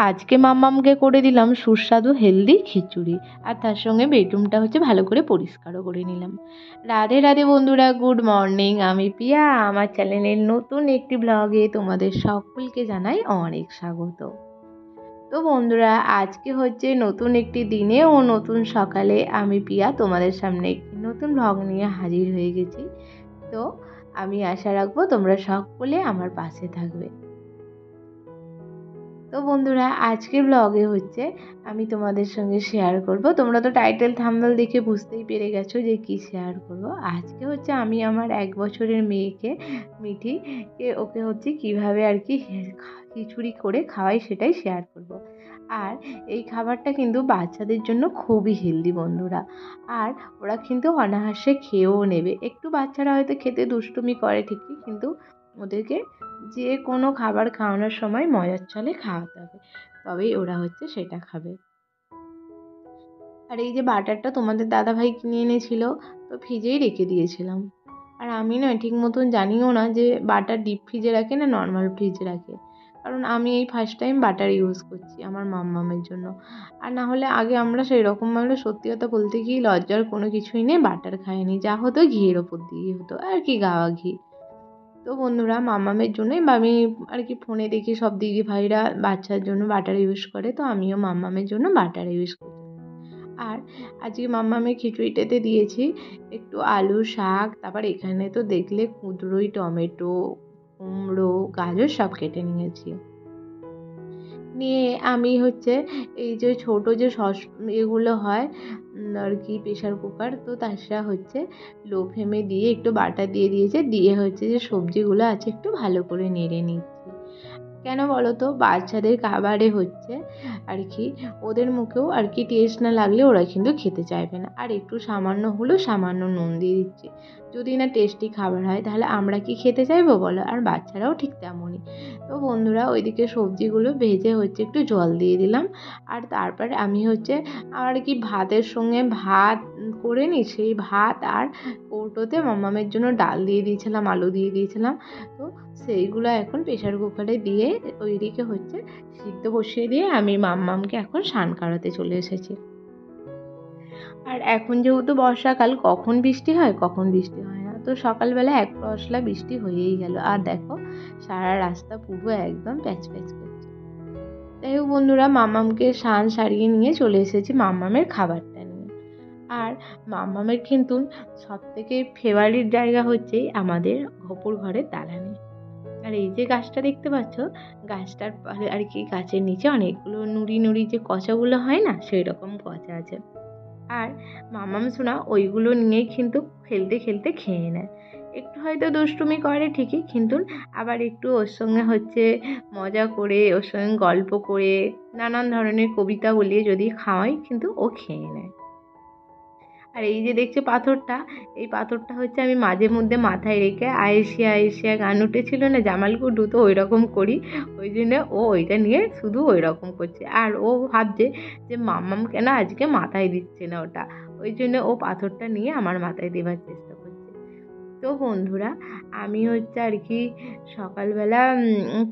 আজকে মাম্মামকে করে দিলাম সুস্বাদু হেলদি খিচুড়ি, আর তার সঙ্গে বেডরুমটা ভালো করে পরিষ্কারও করে নিলাম। রাধে রাধে বন্ধুরা, গুড মর্নিং। আমি পিয়া, আমার চ্যানেলের নতুন একটি ব্লগে তোমাদের সকলকে জানাই অনেক স্বাগত। তো বন্ধুরা, আজকে নতুন একটি দিনে ও নতুন সকালে আমি পিয়া তোমাদের সামনে একটি নতুন ব্লগ নিয়ে হাজির হয়ে গেছি। তো আমি আশা রাখবো তোমরা সকলে আমার পাশে থাকবে। তো বন্ধুরা, আজকের ব্লগে আমি তোমাদের সঙ্গে শেয়ার করব। তোমরা তো টাইটেল থাম্বনেল দেখে বুঝতেই পেরে গেছো যে কি শেয়ার করব। আজকে আমি আমার 1 বছরের মেয়েকে মিঠিকে ওকে কিভাবে আর কি খিচুড়ি করে খাওয়াই সেটাই শেয়ার করব। আর এই খাবারটা কিন্তু বাচ্চাদের জন্য খুবই হেলদি বন্ধুরা। আর ওরা কিন্তু অনায়াসে খেয়েও নেবে। একটু বাচ্চারা হয়তো খেতে দুষ্টুমি করে ঠিকই, কিন্তু ওদেরকে যে কোনো খাবার খাওয়ানোর সময় মজার ছলে খাওয়াতে হবে, তবেই ওরা সেটা খাবে। আর এই যে বাটারটা তোমাদের দাদাভাই কিনে এনেছিল, তো ফ্রিজেই রেখে দিয়েছিলাম। আর আমি না ঠিক মতন জানিও না যে বাটার ডিপ ফ্রিজে রাখে না নর্মাল ফ্রিজে রাখে, কারণ আমি এই ফার্স্ট টাইম বাটার ইউজ করছি আমার মাম্মামের জন্য। আর না হলে আগে আমরা সেই রকমভাবে, সত্যি কথা বলতে কি লজ্জার কোনো কিছুই নেই, বাটার খাইনি, যা হতো ঘিয়ের ওপর দিয়ে হতো আর কি, গাওয়া ঘি। তো বন্ধুরা, মাম্মামের জন্যই আমি আর কি ফোনে দেখি সব দিদি ভাইরা বাচ্চার জন্য বাটার ইউজ করে, তো আমিও মাম্মামের জন্য বাটার ইউজ করি। আর আজকে মাম্মামের খিচুড়িটাতে দিয়েছি একটু আলু, শাক, তারপর এখানে তো দেখলে কুঁদরুই, টমেটো, কুমড়ো, গাজর সব কেটে নিয়েছি। নিয়ে আমি এই যে ছোটো যে এগুলো হয় আর কি প্রেশার কুকার, তো তাছাড়া লো ফ্লেমে দিয়ে একটু বাটার দিয়ে দিয়েছে, দিয়ে যে সবজিগুলো আছে একটু ভালো করে নেড়ে নিচ্ছি। কেন বলো তো, বাচ্চাদের খাবারে আর কি ওদের মুখেও আর কি টেস্ট না লাগলে ওরা কিন্তু খেতে চাইবে না। আর একটু সামান্য হলেও সামান্য নুন দিয়ে দিচ্ছি। যদি না টেস্টি খাবার হয় তাহলে আমরা কি খেতে চাইবো বলো, আর বাচ্চারাও ঠিক তেমনই। তো বন্ধুরা, ওইদিকে সবজিগুলো ভেজে একটু জল দিয়ে দিলাম। আর তারপরে আমি আর কি ভাতের সঙ্গে ভাত করে নিই, সেই ভাত আর কৌটোতে মাম্মামের জন্য ডাল দিয়ে দিয়েছিলাম, আলু দিয়ে দিয়েছিলাম। তো সেইগুলো এখন প্রেশার কুকারে দিয়ে ওইদিকে সিদ্ধ বসিয়ে দিয়ে আমি মাম্মামকে এখন স্নান করাতে চলে এসেছি। আর এখন যেহেতু বর্ষাকাল, কখন বৃষ্টি হয় কখন বৃষ্টি হয় না, তো সকালবেলা এক পশলা বৃষ্টি হয়েই গেল। আর দেখো সারা রাস্তা পুরো একদম প্যাচ প্যাচ করছে। যাই হোক বন্ধুরা, মাম্মামকে স্নান সারিয়ে নিয়ে চলে এসেছি মাম্মামের খাবারটা নিয়ে। আর মাম্মামের কিন্তু সব থেকে ফেভারিট জায়গা আমাদের অপুর ঘরের দালানে। আর এই যে গাছটা দেখতে পাচ্ছ, গাছটার আর কি গাছের নিচে অনেকগুলো নুড়ি নুড়ি যে কচাগুলো হয় না, সেই রকম কচা আছে। আর মামাম সোনা ওইগুলো নিয়েই কিন্তু খেলতে খেলতে খেয়ে নেয়। একটু হয়তো দুষ্টুমি করে ঠিকই, কিন্তু আবার একটু ওর সঙ্গে মজা করে, ওর সঙ্গে গল্প করে, নানান ধরনের কবিতা বলিয়ে যদি খাওয়াই কিন্তু ও খেয়ে নেয়। আর এই যে দেখছো পাথরটা, এই পাথরটা আমি মাঝে মধ্যে মাথায় রেখে আয়েশিয়া আয়েশিয়া গান উঠেছিল না জামাল গুড্ডু, তো ওই রকম করি। ওই জন্য ও ওইটা নিয়ে শুধু ওই রকম করছে, আর ও ভাবছে যে মাম্মাম কেন আজকে মাথায় দিচ্ছে না ওটা, ওই জন্য ও পাথরটা নিয়ে আমার মাথায় দেওয়ার চেষ্টা করছে। তো বন্ধুরা, আমি আর কি সকালবেলা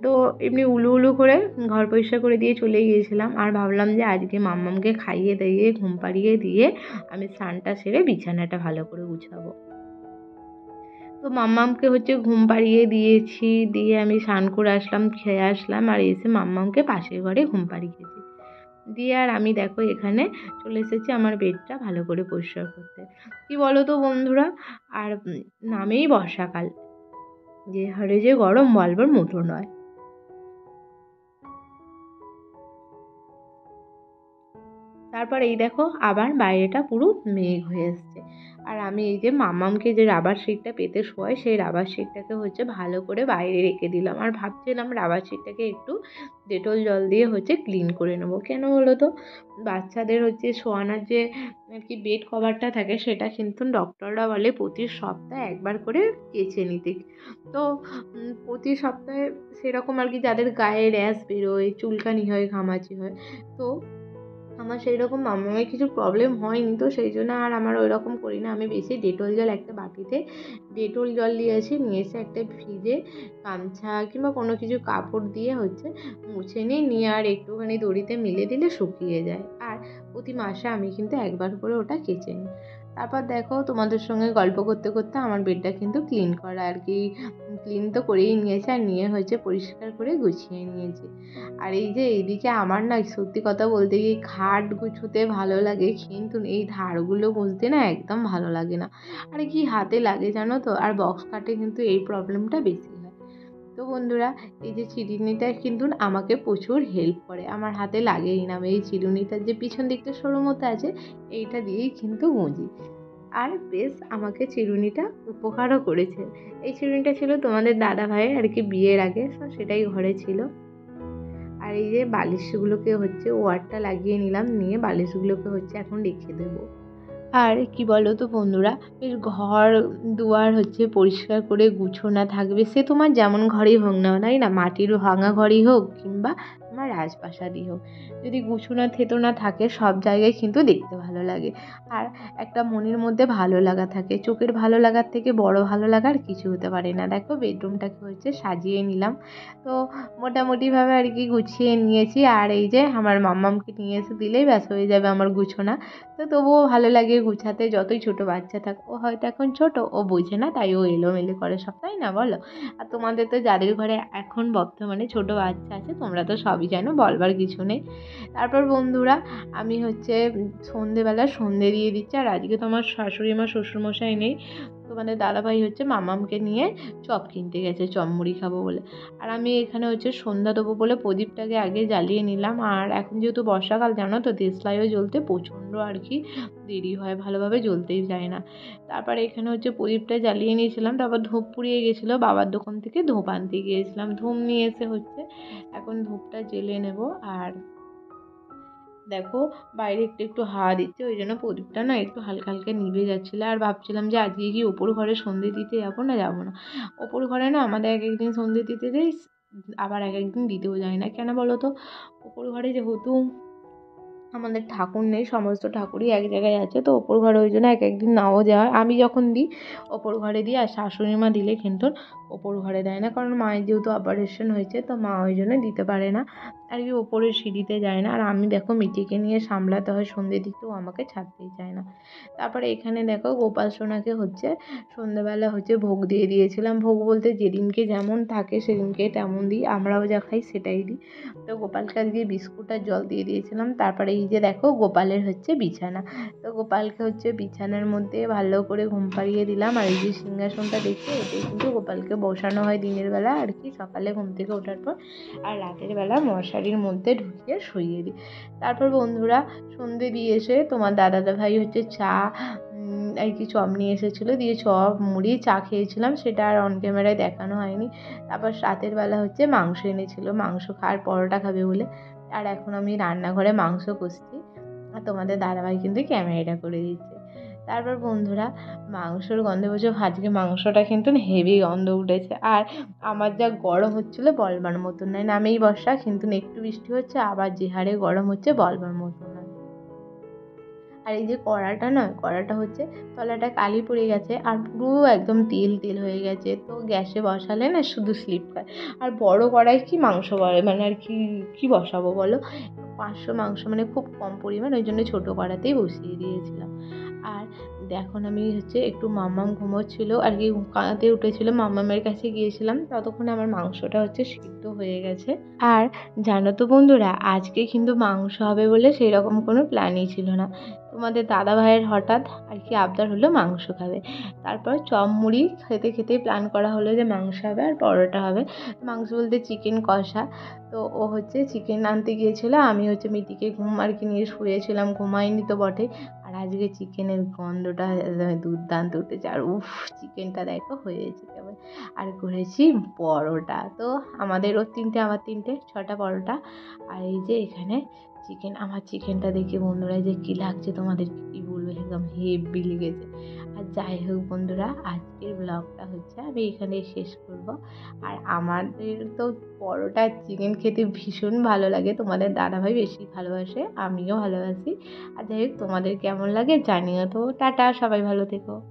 তো এমনি উলু উলু করে ঘর পরিষ্কার করে দিয়ে চলে গিয়েছিলাম। আর ভাবলাম যে আজকে মাম্মামকে খাইয়ে দাইয়ে ঘুম পাড়িয়ে দিয়ে আমি স্নানটা সেরে বিছানাটা ভালো করে গুছাবো। তো মাম্মামকে ঘুম পাড়িয়ে দিয়েছি, দিয়ে আমি স্নান করে আসলাম, খেয়ে আসলাম, আর এসে মাম্মামকে পাশের ঘরে ঘুম পাড়িয়েছি। দিয়ে আর আমি দেখো এখানে চলে এসেছি আমার বেডটা ভালো করে পরিষ্কার করতে। কি বলো তো বন্ধুরা, আর নামেই বর্ষাকাল, যে হারে যে গরম বলবার মতো নয়। তারপর এই দেখো আবার বাইরেটা পুরো মেঘ হয়ে এসছে। আর আমি এই যে মাম্মামকে যে রাবার শিটটা পেতে শোয়াই, সেই রাবার শিটটাকে ভালো করে বাইরে রেখে দিলাম। আর ভাবছিলাম রাবার শিটটাকে একটু ডেটল জল দিয়ে ক্লিন করে নেবো। কেন বলো তো, বাচ্চাদের শোয়ানোর যে আর কি বেড কভারটা থাকে, সেটা কিন্তু ডক্টররা বলে প্রতি সপ্তাহে একবার করে কেচে নিতে। তো প্রতি সপ্তাহে সেরকম আর কি যাদের গায়ে র্যাশ বেরোয়, চুলকানি হয়, ঘামাচি হয়, তো আমার সেই রকম মামামের কিছু প্রবলেম হয়নি, তো সেই জন্য আর আমার ওই রকম করি না। আমি বেশি ডেটল জল একটা বাটিতে ডেটল জল নিয়ে এসে একটা ফ্রিজে গামছা কিংবা কোনো কিছু কাপড় দিয়ে মুছে নিয়ে আর একটুখানি দড়িতে মিলে দিলে শুকিয়ে যায়। আর প্রতি মাসে আমি কিন্তু একবার করে ওটা কেচে নিই। তারপর দেখো, তোমাদের সঙ্গে গল্প করতে করতে আমার বেডটা কিন্তু ক্লিন করা আর কি, ক্লিন তো করেই নিয়েছি, আর নিয়ে পরিষ্কার করে গুছিয়ে নিয়েছি। আর এই যে এইদিকে আমার না সত্যি কথা বলতে কি, খাট গুছোতে ভালো লাগে কিন্তু এই ধারগুলো মুছতে না একদম ভালো লাগে না। আর কি হাতে লাগে জানো তো, আর বক্স খাটে কিন্তু এই প্রবলেমটা বেশি হয়। তো বন্ধুরা, এই যে চিরুনিটা কিন্তু আমাকে প্রচুর হেল্প করে, আমার হাতে লাগেই না। আমি এই চিরুনিটার যে পিছন দিকটা সরু মতো আছে, এইটা দিয়েই কিন্তু মুজি। আর বেশ আমাকে চিরুনিটা উপকারও করেছে। এই চিরুনিটা ছিল তোমাদের দাদা ভাইয়ের আর কি বিয়ের আগে, তো সেটাই ঘরে ছিল। আর এই যে বালিশগুলোকে ওয়ারটা লাগিয়ে নিলাম, নিয়ে বালিশগুলোকে এখন রেখে দেবো। আর কি বলো তো বন্ধুরা, এর ঘর দুয়ার পরিষ্কার করে গুছোনো থাকবে, সে তোমার যেমন ঘরেই হোক না, তাই না? মাটির ভাঙা ঘরই হোক কিংবা তোমার রাজপ্রাসাদই হোক, যদি গুছোনো থেতোনা থাকে সব জায়গায় কিন্তু দেখতে ভালো লাগে। আর একটা মনের মধ্যে ভালো লাগা থাকে, চোখের ভালো লাগার থেকে বড় ভালো লাগা আর কিছু হতে পারে না। দেখো বেডরুমটাকে সাজিয়ে নিলাম, তো মোটামুটিভাবে আর কি গুছিয়ে নিয়েছি। আর এই যে আমার মাম্মামকে নিয়ে এসে দিলেই ব্যাস হয়ে যাবে আমার গুছোনা। তো তবুও ভালো লাগে গুছাতে, যতই ছোট বাচ্চা থাক। ও হয়তো এখন ছোট, ও বোঝে না, তাই ও এলোমেলো করে সব, তাই না বলো? আর তোমাদের তো যাদের ঘরে এখন বর্তমানে ছোট বাচ্চা আছে, তোমরা তো সবই জানো, বলবার কিছু নেই। তারপর বন্ধুরা, আমি সন্ধেবেলা সন্ধে দিয়ে দিচ্ছি। আর আজকে তো আমার শাশুড়ি মা শ্বশুরমশাই নেই, তোমাদের দাদাভাই মামামকে নিয়ে চপ কিনতে গেছে, চপ মুড়ি খাবো বলে। আর আমি এখানে সন্ধ্যা দেবো বলে প্রদীপটাকে আগে জ্বালিয়ে নিলাম। আর এখন যেহেতু বর্ষাকাল, জানো তো, দেশলাইও জ্বলতে প্রচণ্ড আর কি দেরি হয়, ভালোভাবে জ্বলতেই যায় না। তারপরে এখানে প্রদীপটা জ্বালিয়ে নিয়েছিলাম, তারপর ধূপ পুড়িয়ে গেছিলো, বাবার দোকান থেকে ধূপ আনতে গিয়েছিলাম, ধূপ নিয়ে এসে এখন ধূপটা জ্বেলে নেব। আর দেখো বাইরে একটু একটু হাওয়া দিচ্ছে, ওই জন্য প্রদীপটা না একটু হালকা হালকা নিভে যাচ্ছিলো। আর ভাবছিলাম যে আজকে কি ওপর ঘরে সন্ধে দিতে যাবো না যাবো না। ওপর ঘরে না আমাদের এক একদিন সন্ধে দিতে যাই, আবার এক একদিন দিতেও যায় না। কেন বলো তো? ওপর ঘরে যেহেতু আমাদের ঠাকুর নেই, সমস্ত ঠাকুরই এক জায়গায় আছে, তো ওপর ঘরে ওই জন্য এক একদিন নাও যাওয়া হয়। আমি যখন দিই ওপর ঘরে দিই, আর শাশুড়ি মা দিলে কিন্তু ওপর ঘরে দেয় না, কারণ মায়ের যেহেতু অপারেশন হয়েছে, তো মা ওই জন্য দিতে পারে না আর কি, ওপরের সিঁড়িতে যায় না। আর আমি দেখো মিটিকে নিয়ে সামলাতে হয় সন্ধ্যের দিকে, ও আমাকে ছাড়তেই চায় না। তারপরে এখানে দেখো গোপাল সোনাকে সন্ধ্যেবেলা ভোগ দিয়ে দিয়েছিলাম। ভোগ বলতে যেদিনকে যেমন থাকে সেদিনকে তেমন দিই, আমরাও যা খাই সেটাই দিই। তো গোপালকে আজকে বিস্কুট আর জল দিয়ে দিয়েছিলাম। তারপরে এই যে দেখো গোপালের বিছানা, তো গোপালকে বিছানার মধ্যে ভালো করে ঘুম পাড়িয়ে দিলাম। আর এই যে সিংহাসনটা দেখে, এটাই কিন্তু গোপালকে বসানো হয় দিনের বেলা আর কি, সকালে ঘুম থেকে ওঠার পর, আর রাতের বেলা মশারির মধ্যে ঢুকিয়ে শুইয়ে দিই। তারপর বন্ধুরা, সন্ধে দিয়ে এসে তোমার দাদা ভাই চা আর কি চপ নিয়ে এসেছিলো, দিয়ে চপ মুড়ি চা খেয়েছিলাম, সেটা আর অন ক্যামেরায় দেখানো হয়নি। তারপর রাতের বেলা মাংস এনেছিল, মাংস খাওয়ার পরোটা খাবে বলে। আর এখন আমি রান্নাঘরে মাংস কষছি, আর তোমাদের দাদাভাই কিন্তু ক্যামেরাটা করে দিচ্ছে। তারপর বন্ধুরা, মাংসর গন্ধে আজকে মাংসটা কিন্তু হেভি গন্ধ উঠেছে। আর আমার যা গরম হচ্ছিলো বলবার মতন নয়, নামেই বর্ষা কিন্তু একটু বৃষ্টি হচ্ছে, আবার যে হারে গরম হচ্ছে বলবার মতন নয়। আর এই যে কড়াটা তলাটা কালি পড়ে গেছে, আর পুরো একদম তেল তেল হয়ে গেছে, তো গ্যাসে বসালে না শুধু স্লিপ খায়। আর বড় কড়াই কি মাংস মানে আর কি কি বসাবো বলো? 500 মাংস মানে খুব কম পরিমাণ, ওই জন্য ছোটো কড়াতেই বসিয়ে দিয়েছিলাম। আর এখন আমি একটু মাম্মাম ঘুমোচ্ছিল আর কি, কাঁদতে উঠেছিল, মাম্মামের কাছে গিয়েছিলাম, ততক্ষণে আমার মাংসটা সিদ্ধ হয়ে গেছে। আর জানো তো বন্ধুরা, আজকে কিন্তু মাংস হবে বলে সেই রকম কোনো প্ল্যানই ছিল না। তোমাদের দাদা ভাইয়ের হঠাৎ আর কি আবদার হলো মাংস খাবে। তারপর চপ মুড়ি খেতে খেতেই প্ল্যান করা হলো যে মাংস হবে আর পরোটা হবে। মাংস বলতে চিকেন কষা। তো ও চিকেন আনতে গিয়েছিলো, আমি মিটিকে ঘুম আর কি নিয়ে শুয়েছিলাম, ঘুমাইনি তো বটে। আর আজকে চিকেনের গন্ধটা দুর্দান্ত উঠেছে, আর চিকেনটা দেখো হয়েছে কেমন। আর করেছি পরোটা, তো আমাদের ওর 3টে আমার 3টে, 6টা পরোটা। আর এই যে এখানে চিকেন, আমার চিকেনটা দেখে বন্ধুরা যে কী লাগছে তোমাদেরকে কী বলবো, একদম হেব্বি লেগেছে। আর যাই হোক বন্ধুরা, আজকের ব্লগটা হচ্ছে আমি এখানেই শেষ করব। আর আমাদের তো পরোটা আর চিকেন খেতে ভীষণ ভালো লাগে, তোমাদের দাদাভাই বেশি ভালোবাসে, আমিও ভালোবাসি। আর যাই হোক তোমাদের কেমন লাগে জানিও তো। টাটা, সবাই ভালো থেকো।